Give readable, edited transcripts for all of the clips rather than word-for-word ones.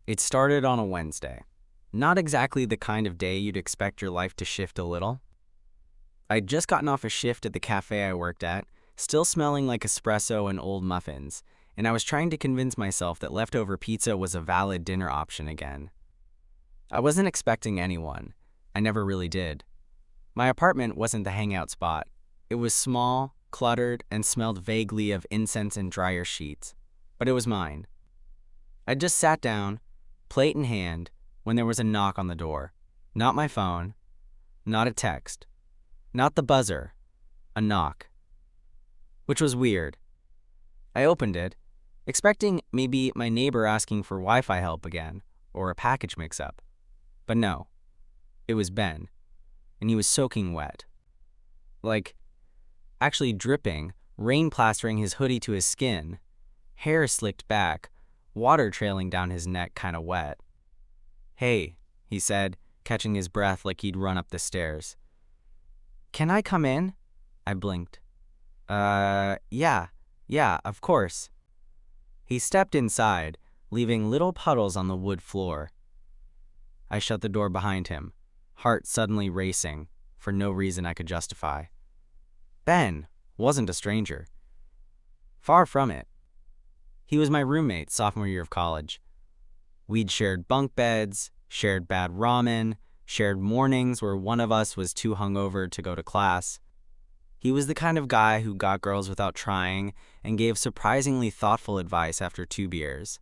It started on a Wednesday. Not exactly the kind of day you'd expect your life to shift a little. I'd just gotten off a shift at the cafe I worked at, still smelling like espresso and old muffins, and I was trying to convince myself that leftover pizza was a valid dinner option again. I wasn't expecting anyone. I never really did. My apartment wasn't the hangout spot. It was small, cluttered, and smelled vaguely of incense and dryer sheets. But it was mine. I just sat down, plate in hand, when there was a knock on the door. Not my phone, not a text, not the buzzer, a knock. Which was weird. I opened it, expecting maybe my neighbor asking for Wi-Fi help again, or a package mix-up. But no, it was Ben, and he was soaking wet. Like, actually dripping, rain plastering his hoodie to his skin, hair slicked back, water trailing down his neck kinda wet. "Hey," he said, catching his breath like he'd run up the stairs. "Can I come in?" I blinked. Yeah, of course." He stepped inside, leaving little puddles on the wood floor. I shut the door behind him, heart suddenly racing, for no reason I could justify. Ben wasn't a stranger. Far from it. He was my roommate sophomore year of college. We'd shared bunk beds, shared bad ramen, shared mornings where one of us was too hungover to go to class. He was the kind of guy who got girls without trying and gave surprisingly thoughtful advice after 2 beers.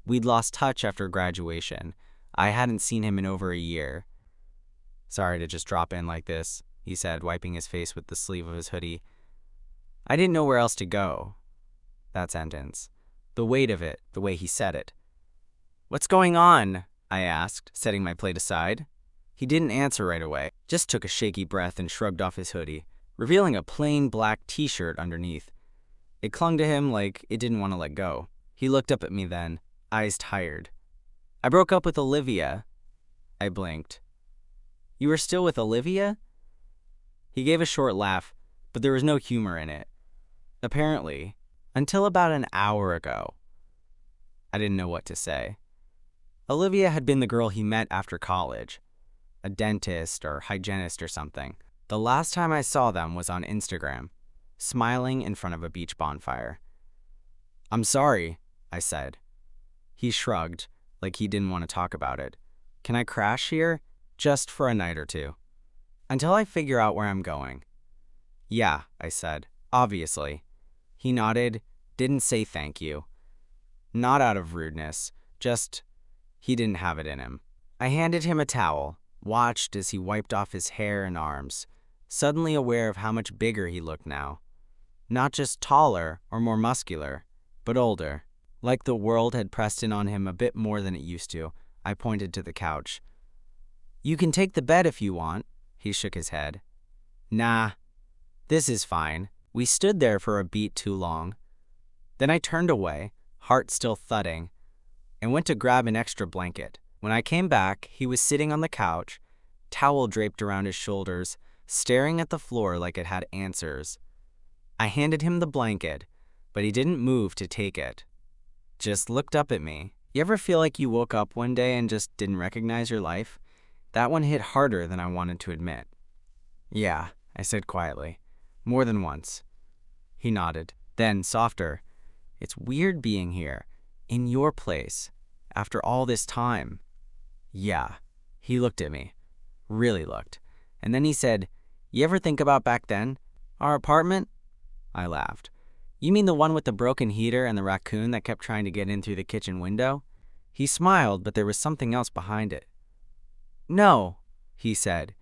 We'd lost touch after graduation. I hadn't seen him in over a year. "Sorry to just drop in like this," he said, wiping his face with the sleeve of his hoodie. I didn't know where else to go. That sentence. The weight of it, the way he said it. "What's going on?" I asked, setting my plate aside. He didn't answer right away, just took a shaky breath and shrugged off his hoodie, revealing a plain black t-shirt underneath. It clung to him like it didn't want to let go. He looked up at me then, eyes tired. "I broke up with Olivia." I blinked. "You were still with Olivia?" He gave a short laugh, but there was no humor in it. Apparently, until about an hour ago. I didn't know what to say. Olivia had been the girl he met after college. A dentist or hygienist or something. The last time I saw them was on Instagram, smiling in front of a beach bonfire. "I'm sorry," I said. He shrugged, like he didn't want to talk about it. "Can I crash here? Just for a night or two. Until I figure out where I'm going." "Yeah," I said, "obviously." He nodded, didn't say thank you. Not out of rudeness, just he didn't have it in him. I handed him a towel, watched as he wiped off his hair and arms, suddenly aware of how much bigger he looked now. Not just taller or more muscular, but older. Like the world had pressed in on him a bit more than it used to, I pointed to the couch. "You can take the bed if you want," he shook his head. "Nah, this is fine." We stood there for a beat too long. Then I turned away, heart still thudding, and went to grab an extra blanket. When I came back, he was sitting on the couch, towel draped around his shoulders, staring at the floor like it had answers. I handed him the blanket, but he didn't move to take it. Just looked up at me. You ever feel like you woke up one day and just didn't recognize your life? That one hit harder than I wanted to admit. "Yeah," I said quietly. "More than once." He nodded. Then, softer, "It's weird being here, in your place, after all this time." "Yeah." He looked at me. Really looked. And then he said, "You ever think about back then? Our apartment?" I laughed. "You mean the one with the broken heater and the raccoon that kept trying to get in through the kitchen window?" He smiled, but there was something else behind it. "No," he said.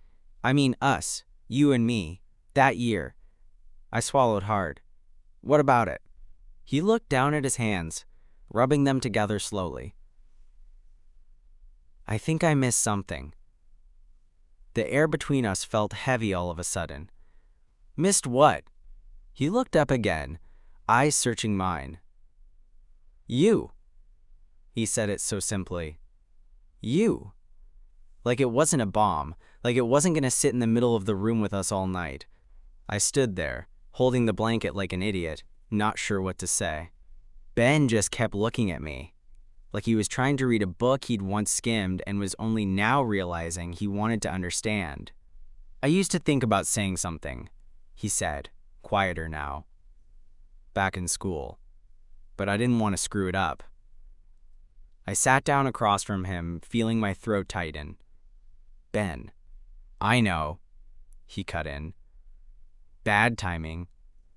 "I mean us, you and me, that year." I swallowed hard. "What about it?" He looked down at his hands, rubbing them together slowly. "I think I missed something." The air between us felt heavy all of a sudden. "Missed what?" He looked up again, eyes searching mine. "You." He said it so simply. "You." Like it wasn't a bomb, like it wasn't going to sit in the middle of the room with us all night. I stood there, holding the blanket like an idiot, not sure what to say. Ben just kept looking at me. like he was trying to read a book he'd once skimmed and was only now realizing he wanted to understand. "I used to think about saying something," he said, quieter now, "back in school, but I didn't want to screw it up." I sat down across from him, feeling my throat tighten. "Ben, I know," he cut in. "Bad timing.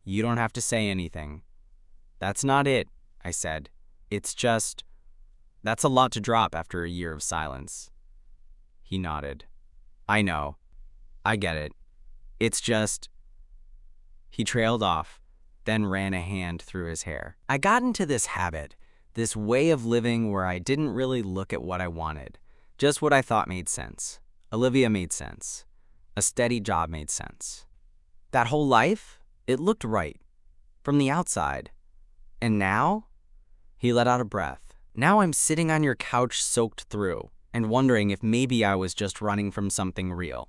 You don't have to say anything." "That's not it," I said. "It's just, that's a lot to drop after a year of silence." He nodded. "I know. I get it. It's just—" He trailed off, then ran a hand through his hair. I got into this habit, this way of living where I didn't really look at what I wanted, just what I thought made sense. Olivia made sense. A steady job made sense. That whole life, it looked right, from the outside. And now? He let out a breath. "Now I'm sitting on your couch soaked through, and wondering if maybe I was just running from something real."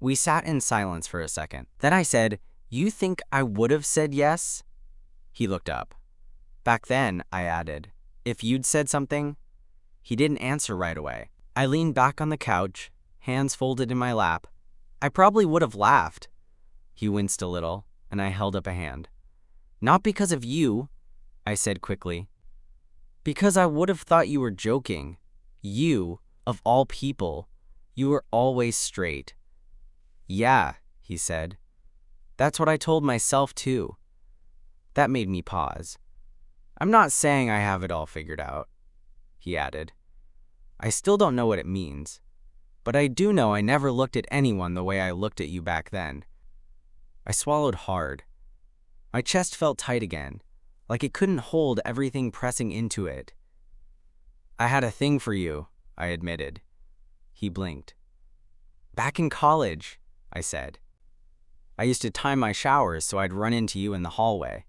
We sat in silence for a second. Then I said, "You think I would have said yes?" He looked up. "Back then," I added, "if you'd said something?" He didn't answer right away. I leaned back on the couch, hands folded in my lap. "I probably would have laughed." He winced a little, and I held up a hand. "Not because of you," I said quickly. "Because I would have thought you were joking. You, of all people, you were always straight." "Yeah," he said. "That's what I told myself too." That made me pause. "I'm not saying I have it all figured out," he added. "I still don't know what it means, but I do know I never looked at anyone the way I looked at you back then." I swallowed hard. My chest felt tight again, like it couldn't hold everything pressing into it. "I had a thing for you," I admitted. He blinked. "Back in college," I said. "I used to time my showers so I'd run into you in the hallway.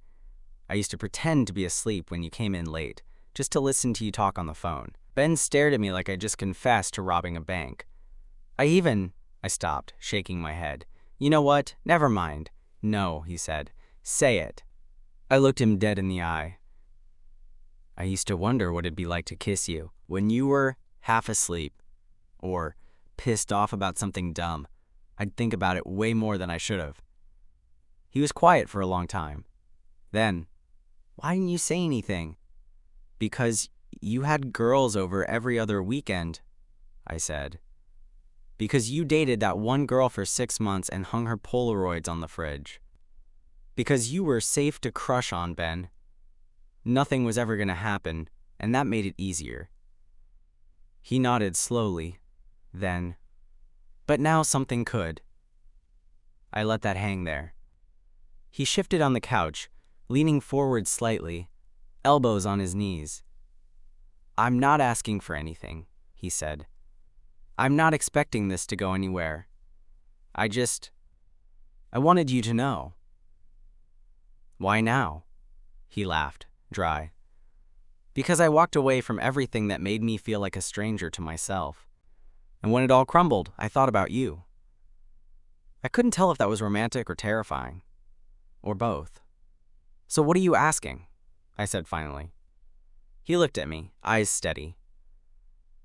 I used to pretend to be asleep when you came in late, just to listen to you talk on the phone. Ben stared at me like I just confessed to robbing a bank. I stopped, shaking my head. "You know what? Never mind." "No," he said. "Say it." I looked him dead in the eye. "I used to wonder what it'd be like to kiss you when you were half asleep or pissed off about something dumb. I'd think about it way more than I should have." He was quiet for a long time. Then, "Why didn't you say anything?" "Because you had girls over every other weekend," I said. "Because you dated that one girl for 6 months and hung her Polaroids on the fridge. Because you were safe to crush on, Ben. Nothing was ever going to happen, and that made it easier." He nodded slowly. Then, "But now something could." I let that hang there. He shifted on the couch, leaning forward slightly, elbows on his knees. "I'm not asking for anything," he said. "I'm not expecting this to go anywhere. I wanted you to know." "Why now?" He laughed, dry. "Because I walked away from everything that made me feel like a stranger to myself. And when it all crumbled, I thought about you." I couldn't tell if that was romantic or terrifying, or both. "So what are you asking?" I said finally. He looked at me, eyes steady.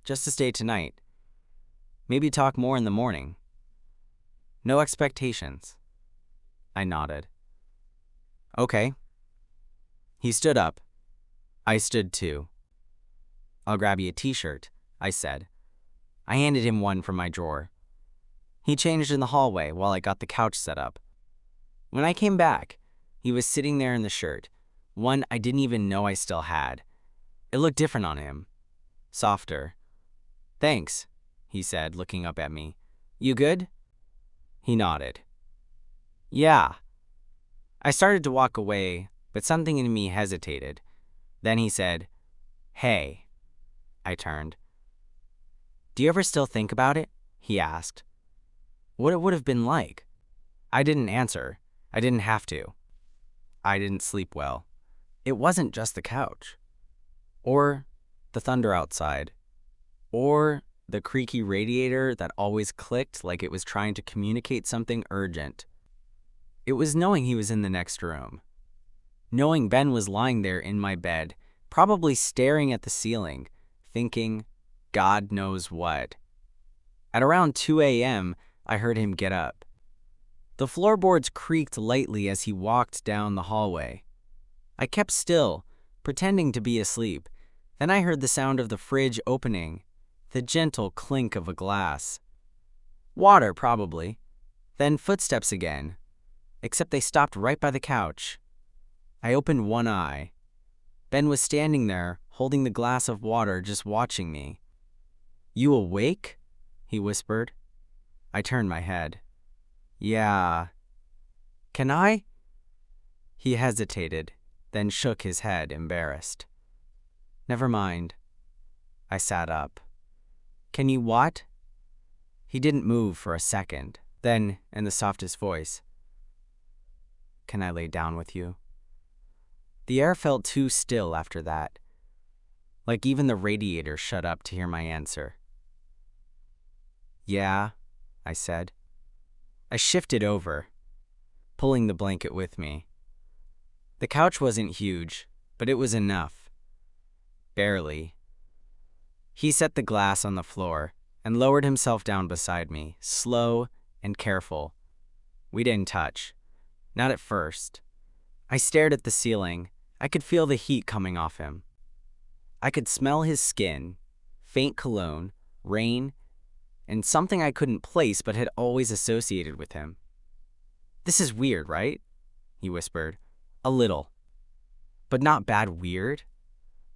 "Just to stay tonight. Maybe talk more in the morning. No expectations." I nodded. "Okay." He stood up. I stood too. "I'll grab you a t-shirt," I said. I handed him one from my drawer. He changed in the hallway while I got the couch set up. When I came back, he was sitting there in the shirt, one I didn't even know I still had. It looked different on him. Softer. "Thanks," he said, looking up at me. "You good?" He nodded. "Yeah." I started to walk away, but something in me hesitated. Then he said, "Hey." I turned. "Do you ever still think about it?" he asked. What it would have been like. I didn't answer. I didn't have to. I didn't sleep well. It wasn't just the couch. Or the thunder outside. Or the creaky radiator that always clicked like it was trying to communicate something urgent. It was knowing he was in the next room. Knowing Ben was lying there in my bed, probably staring at the ceiling, thinking God knows what. At around 2 a.m., I heard him get up. The floorboards creaked lightly as he walked down the hallway. I kept still, pretending to be asleep. Then I heard the sound of the fridge opening, the gentle clink of a glass. Water, probably. Then footsteps again, except they stopped right by the couch. I opened one eye. Ben was standing there, holding the glass of water, just watching me. "You awake?" he whispered. I turned my head. "Yeah. Can I?" He hesitated, then shook his head, embarrassed. "Never mind." I sat up. "Can you what?" He didn't move for a second. Then, in the softest voice, "Can I lay down with you?" The air felt too still after that, like even the radiator shut up to hear my answer. "Yeah," I said. I shifted over, pulling the blanket with me. The couch wasn't huge, but it was enough. Barely. He set the glass on the floor and lowered himself down beside me, slow and careful. We didn't touch. Not at first. I stared at the ceiling. I could feel the heat coming off him. I could smell his skin, faint cologne, rain, and something I couldn't place but had always associated with him. "This is weird, right?" he whispered. "A little. But not bad weird."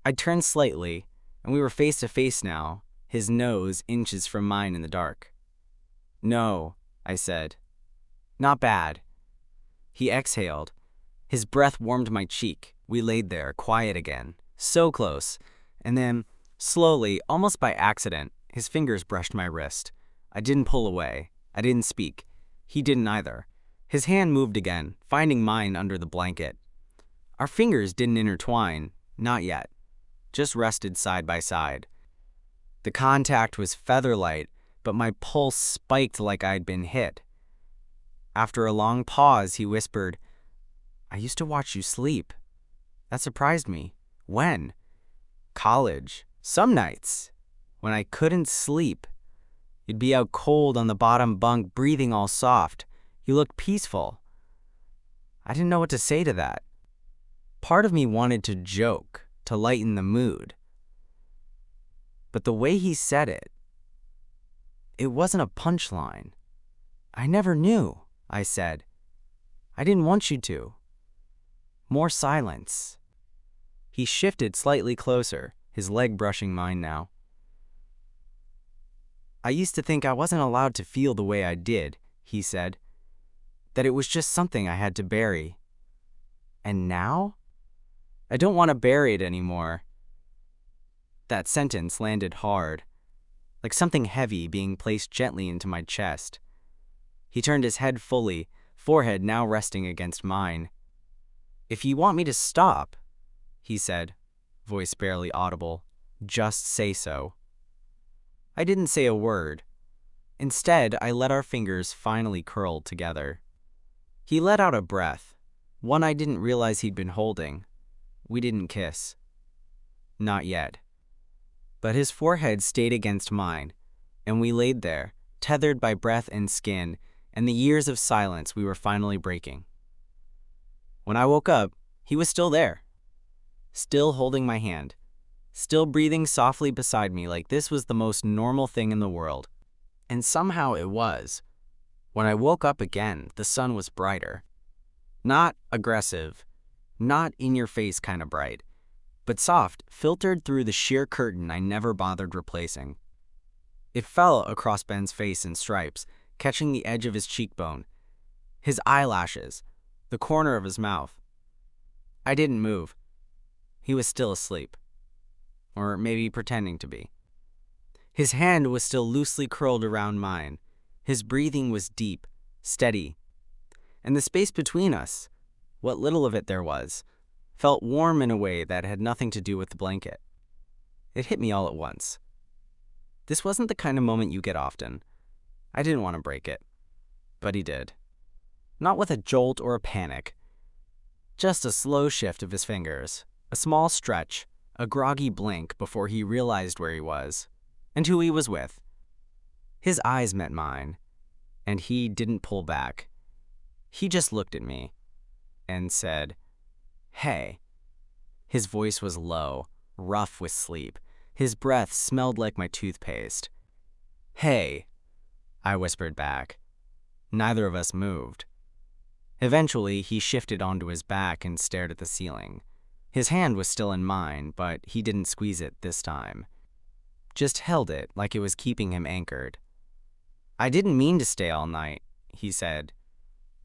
I turned slightly, and we were face to face now, his nose inches from mine in the dark. "No," I said. "Not bad." He exhaled. His breath warmed my cheek. We laid there, quiet again, so close, and then, slowly, almost by accident, his fingers brushed my wrist. I didn't pull away. I didn't speak. He didn't either. His hand moved again, finding mine under the blanket. Our fingers didn't intertwine, not yet, just rested side by side. The contact was featherlight, but my pulse spiked like I'd been hit. After a long pause, he whispered, "I used to watch you sleep. That surprised me. When?" "College. Some nights. When I couldn't sleep. You'd be out cold on the bottom bunk, breathing all soft. You looked peaceful." I didn't know what to say to that. Part of me wanted to joke, to lighten the mood. But the way he said it, it wasn't a punchline. "I never knew," I said. "I didn't want you to." More silence. He shifted slightly closer, his leg brushing mine now. "I used to think I wasn't allowed to feel the way I did," he said. "That it was just something I had to bury. And now? I don't want to bury it anymore." That sentence landed hard, like something heavy being placed gently into my chest. He turned his head fully, forehead now resting against mine. "If you want me to stop," he said, voice barely audible, "just say so." I didn't say a word. Instead, I let our fingers finally curl together. He let out a breath, one I didn't realize he'd been holding. We didn't kiss. Not yet. But his forehead stayed against mine, and we laid there, tethered by breath and skin, and the years of silence we were finally breaking. When I woke up, he was still there, still holding my hand, still breathing softly beside me like this was the most normal thing in the world. And somehow it was. When I woke up again, the sun was brighter. Not aggressive, not in-your-face kind of bright, but soft, filtered through the sheer curtain I never bothered replacing. It fell across Ben's face in stripes, catching the edge of his cheekbone, his eyelashes, the corner of his mouth. I didn't move. He was still asleep. Or maybe pretending to be. His hand was still loosely curled around mine. His breathing was deep, steady. And the space between us, what little of it there was, felt warm in a way that had nothing to do with the blanket. It hit me all at once. This wasn't the kind of moment you get often. I didn't want to break it. But he did. Not with a jolt or a panic. Just a slow shift of his fingers, a small stretch, a groggy blink before he realized where he was and who he was with. His eyes met mine, and he didn't pull back. He just looked at me and said, "Hey." His voice was low, rough with sleep. His breath smelled like my toothpaste. "Hey," I whispered back. Neither of us moved. Eventually, he shifted onto his back and stared at the ceiling. His hand was still in mine, but he didn't squeeze it this time. Just held it like it was keeping him anchored. "I didn't mean to stay all night," he said.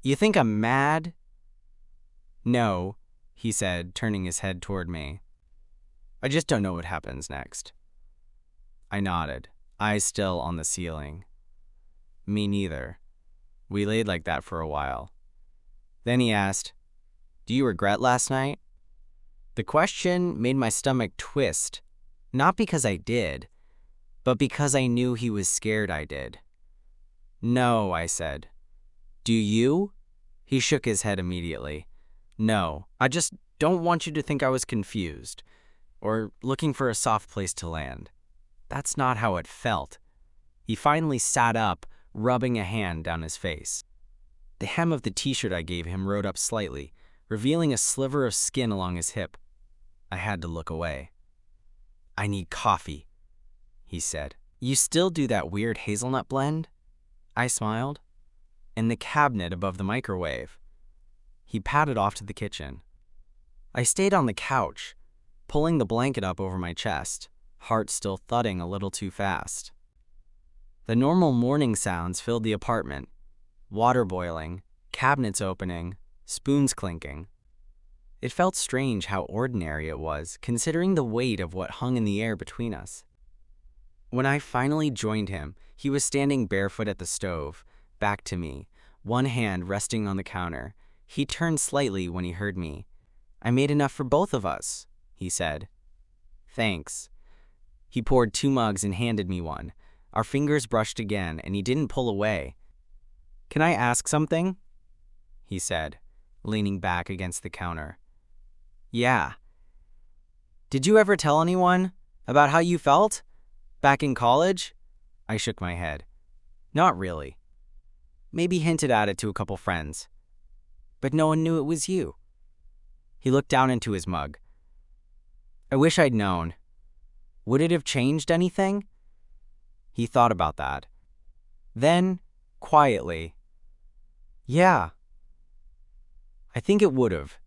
"You think I'm mad?" "No," he said, turning his head toward me. "I just don't know what happens next." I nodded, eyes still on the ceiling. "Me neither." We laid like that for a while. Then he asked, "Do you regret last night?" The question made my stomach twist, not because I did, but because I knew he was scared I did. "No," I said. "Do you?" He shook his head immediately. "No, I just don't want you to think I was confused or looking for a soft place to land. That's not how it felt." He finally sat up, rubbing a hand down his face. The hem of the t-shirt I gave him rode up slightly, revealing a sliver of skin along his hip. I had to look away. "I need coffee," he said. "You still do that weird hazelnut blend?" I smiled. "In the cabinet above the microwave." He padded off to the kitchen. I stayed on the couch, pulling the blanket up over my chest, heart still thudding a little too fast. The normal morning sounds filled the apartment. Water boiling, cabinets opening, spoons clinking. It felt strange how ordinary it was, considering the weight of what hung in the air between us. When I finally joined him, he was standing barefoot at the stove, back to me, one hand resting on the counter. He turned slightly when he heard me. "I made enough for both of us," he said. "Thanks." He poured 2 mugs and handed me one. Our fingers brushed again, and he didn't pull away. "Can I ask something?" he said, leaning back against the counter. "Yeah." "Did you ever tell anyone about how you felt back in college?" I shook my head. "Not really. Maybe hinted at it to a couple friends. But no one knew it was you." He looked down into his mug. "I wish I'd known. Would it have changed anything?" He thought about that. Then, quietly, "Yeah, I think it would have."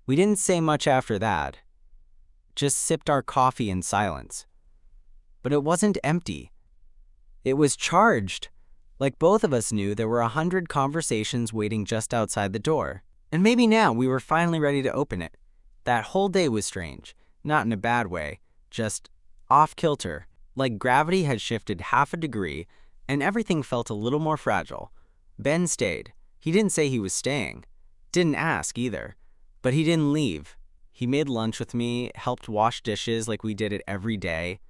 We didn't say much after that, just sipped our coffee in silence. But it wasn't empty. It was charged, like both of us knew there were 100 conversations waiting just outside the door. And maybe now we were finally ready to open it. That whole day was strange, not in a bad way, just off-kilter, like gravity had shifted half a degree and everything felt a little more fragile. Ben stayed. He didn't say he was staying. Didn't ask either. But he didn't leave. He made lunch with me, helped wash dishes like we did it every day.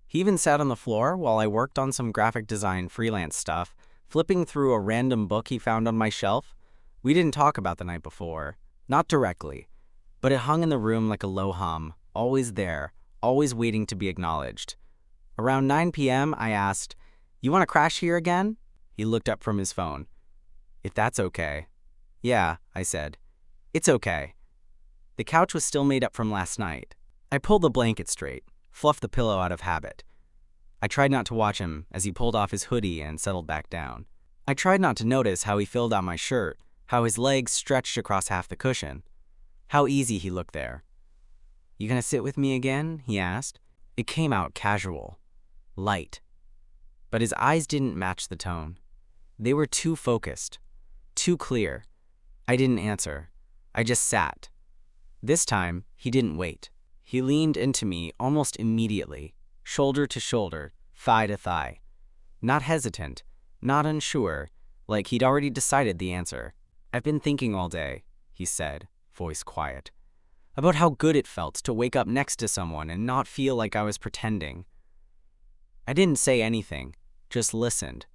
He even sat on the floor while I worked on some graphic design freelance stuff, flipping through a random book he found on my shelf. We didn't talk about the night before. Not directly. But it hung in the room like a low hum, always there, always waiting to be acknowledged. Around 9 p.m., I asked, "You want to crash here again?" He looked up from his phone. "If that's okay." "Yeah," I said. "It's okay." The couch was still made up from last night. I pulled the blanket straight, fluffed the pillow out of habit. I tried not to watch him as he pulled off his hoodie and settled back down. I tried not to notice how he filled out my shirt, how his legs stretched across half the cushion. How easy he looked there. "You gonna sit with me again?" he asked. It came out casual, light. But his eyes didn't match the tone. They were too focused, too clear. I didn't answer. I just sat. This time, he didn't wait. He leaned into me almost immediately, shoulder to shoulder, thigh to thigh. Not hesitant, not unsure, like he'd already decided the answer. "I've been thinking all day," he said, voice quiet, "about how good it felt to wake up next to someone and not feel like I was pretending." I didn't say anything, just listened.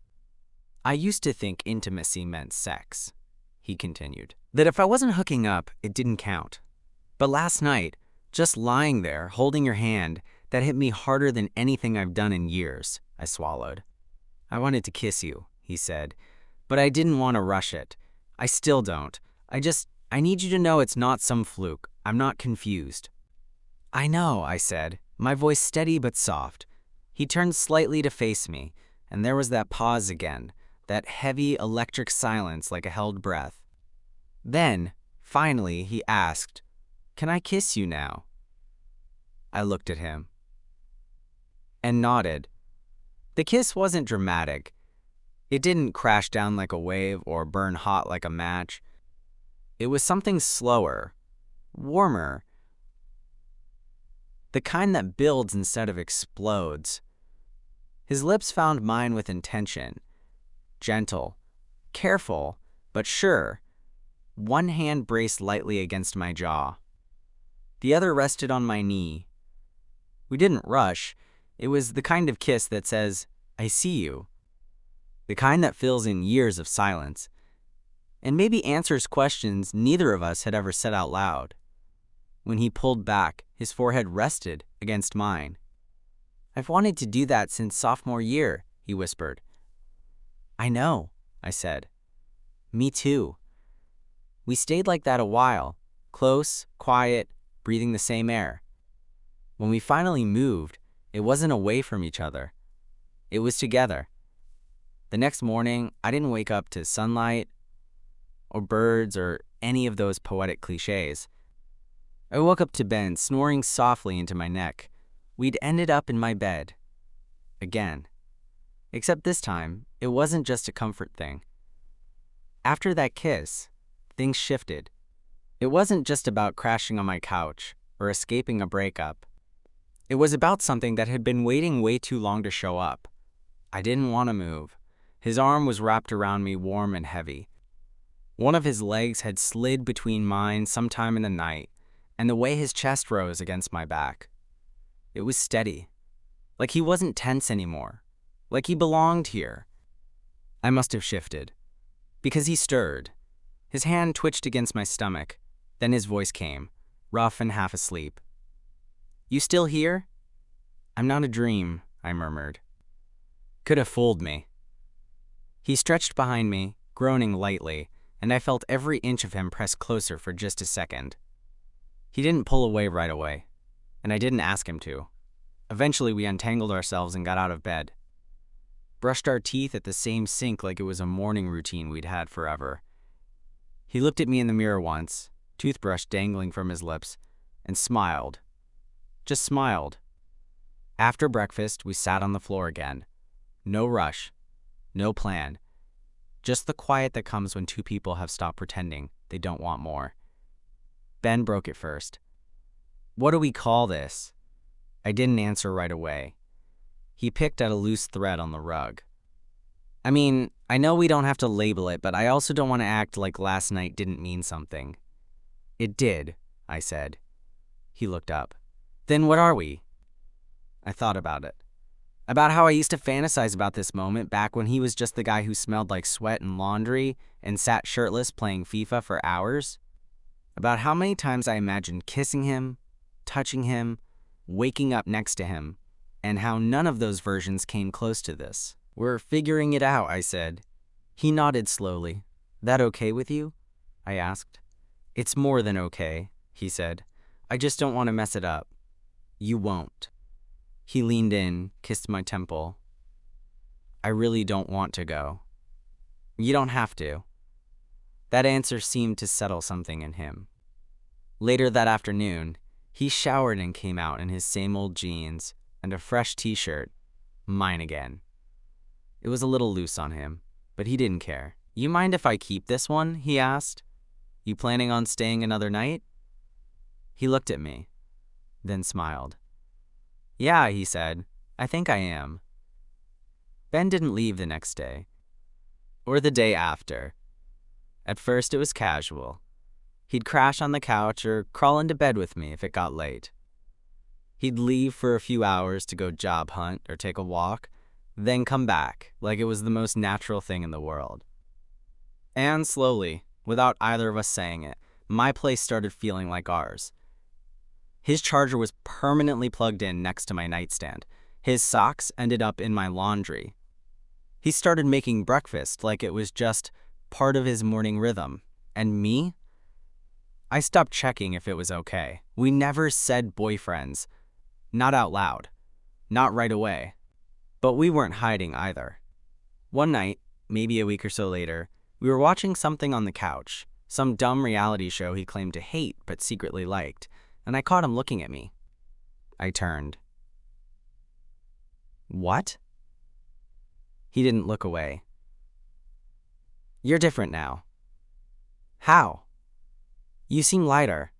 "I used to think intimacy meant sex," he continued. "That if I wasn't hooking up, it didn't count. But last night, Just lying there, holding your hand, that hit me harder than anything I've done in years, I swallowed. I wanted to kiss you, he said, but I didn't want to rush it. I still don't. I need you to know it's not some fluke. I'm not confused. I know, I said, my voice steady but soft. He turned slightly to face me, and there was that pause again, that heavy electric silence like a held breath. Then, finally, he asked, "Can I kiss you now?" I looked at him and nodded. The kiss wasn't dramatic. It didn't crash down like a wave or burn hot like a match. It was something slower, warmer, the kind that builds instead of explodes. His lips found mine with intention, gentle, careful, but sure. One hand braced lightly against my jaw. The other rested on my knee. We didn't rush. It was the kind of kiss that says, "I see you." The kind that fills in years of silence, and maybe answers questions neither of us had ever said out loud. When he pulled back, his forehead rested against mine. "I've wanted to do that since sophomore year," he whispered. "I know," I said. "Me too." We stayed like that a while, close, quiet, breathing the same air. When we finally moved, it wasn't away from each other. It was together. The next morning, I didn't wake up to sunlight or birds or any of those poetic cliches. I woke up to Ben snoring softly into my neck. We'd ended up in my bed. Again. Except this time, it wasn't just a comfort thing. After that kiss, things shifted. It wasn't just about crashing on my couch or escaping a breakup. It was about something that had been waiting way too long to show up. I didn't want to move. His arm was wrapped around me, warm and heavy. One of his legs had slid between mine sometime in the night, and the way his chest rose against my back. It was steady, like he wasn't tense anymore, like he belonged here. I must have shifted, because he stirred. His hand twitched against my stomach, then his voice came, rough and half asleep. "You still here?" "I'm not a dream," I murmured. Could have fooled me. He stretched behind me, groaning lightly, and I felt every inch of him press closer for just a second. He didn't pull away right away, and I didn't ask him to. Eventually, we untangled ourselves and got out of bed. Brushed our teeth at the same sink like it was a morning routine we'd had forever. He looked at me in the mirror once, toothbrush dangling from his lips, and smiled. Just smiled. After breakfast, we sat on the floor again. No rush, no plan. Just the quiet that comes when two people have stopped pretending they don't want more. Ben broke it first. "What do we call this?" I didn't answer right away. He picked at a loose thread on the rug. "I mean, I know we don't have to label it, but I also don't want to act like last night didn't mean something." "It did," I said. He looked up. "Then what are we?" I thought about it. About how I used to fantasize about this moment back when he was just the guy who smelled like sweat and laundry and sat shirtless playing FIFA for hours. About how many times I imagined kissing him, touching him, waking up next to him, and how none of those versions came close to this. "We're figuring it out," I said. He nodded slowly. "That okay with you?" I asked. "It's more than okay," he said. "I just don't want to mess it up." "You won't." He leaned in, kissed my temple. "I really don't want to go." "You don't have to." That answer seemed to settle something in him. Later that afternoon, he showered and came out in his same old jeans and a fresh t-shirt, mine again. It was a little loose on him, but he didn't care. "You mind if I keep this one?" he asked. "You planning on staying another night?" He looked at me, then smiled. "Yeah," he said, "I think I am." Ben didn't leave the next day, or the day after. At first it was casual. He'd crash on the couch or crawl into bed with me if it got late. He'd leave for a few hours to go job hunt or take a walk, then come back like it was the most natural thing in the world. And slowly, without either of us saying it, my place started feeling like ours. His charger was permanently plugged in next to my nightstand. His socks ended up in my laundry. He started making breakfast like it was just part of his morning rhythm. And me? I stopped checking if it was okay. We never said boyfriends. Not out loud. Not right away. But we weren't hiding either. One night, maybe a week or so later, we were watching something on the couch, some dumb reality show he claimed to hate but secretly liked, and I caught him looking at me. I turned. What? He didn't look away. You're different now. How? You seem lighter.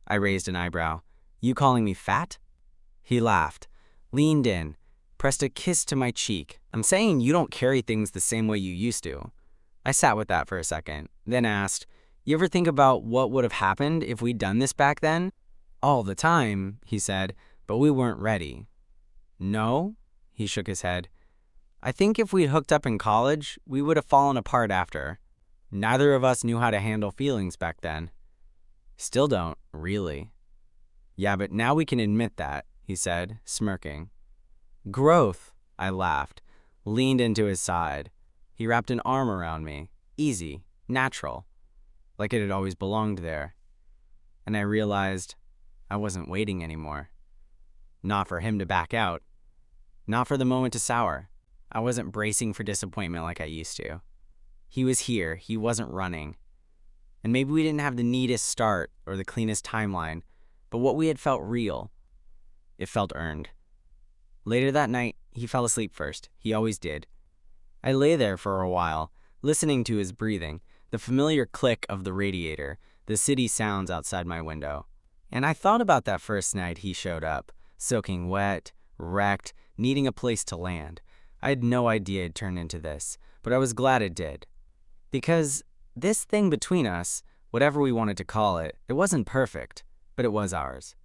I raised an eyebrow. You calling me fat? He laughed, leaned in, pressed a kiss to my cheek. I'm saying you don't carry things the same way you used to. I sat with that for a second, then asked, you ever think about what would have happened if we'd done this back then? All the time, he said, but we weren't ready. No? He shook his head. I think if we'd hooked up in college, we would have fallen apart after. Neither of us knew how to handle feelings back then. Still don't, really. Yeah, but now we can admit that, he said, smirking. Growth, I laughed, leaned into his side. He wrapped an arm around me, easy, natural, like it had always belonged there. And I realized I wasn't waiting anymore. Not for him to back out. Not for the moment to sour. I wasn't bracing for disappointment like I used to. He was here, he wasn't running. And maybe we didn't have the neatest start or the cleanest timeline, but what we had felt real. It felt earned. Later that night, he fell asleep first. He always did. I lay there for a while, listening to his breathing, the familiar click of the radiator, the city sounds outside my window. And I thought about that first night he showed up, soaking wet, wrecked, needing a place to land. I had no idea it'd turn into this, but I was glad it did. Because this thing between us, whatever we wanted to call it, it wasn't perfect, but it was ours.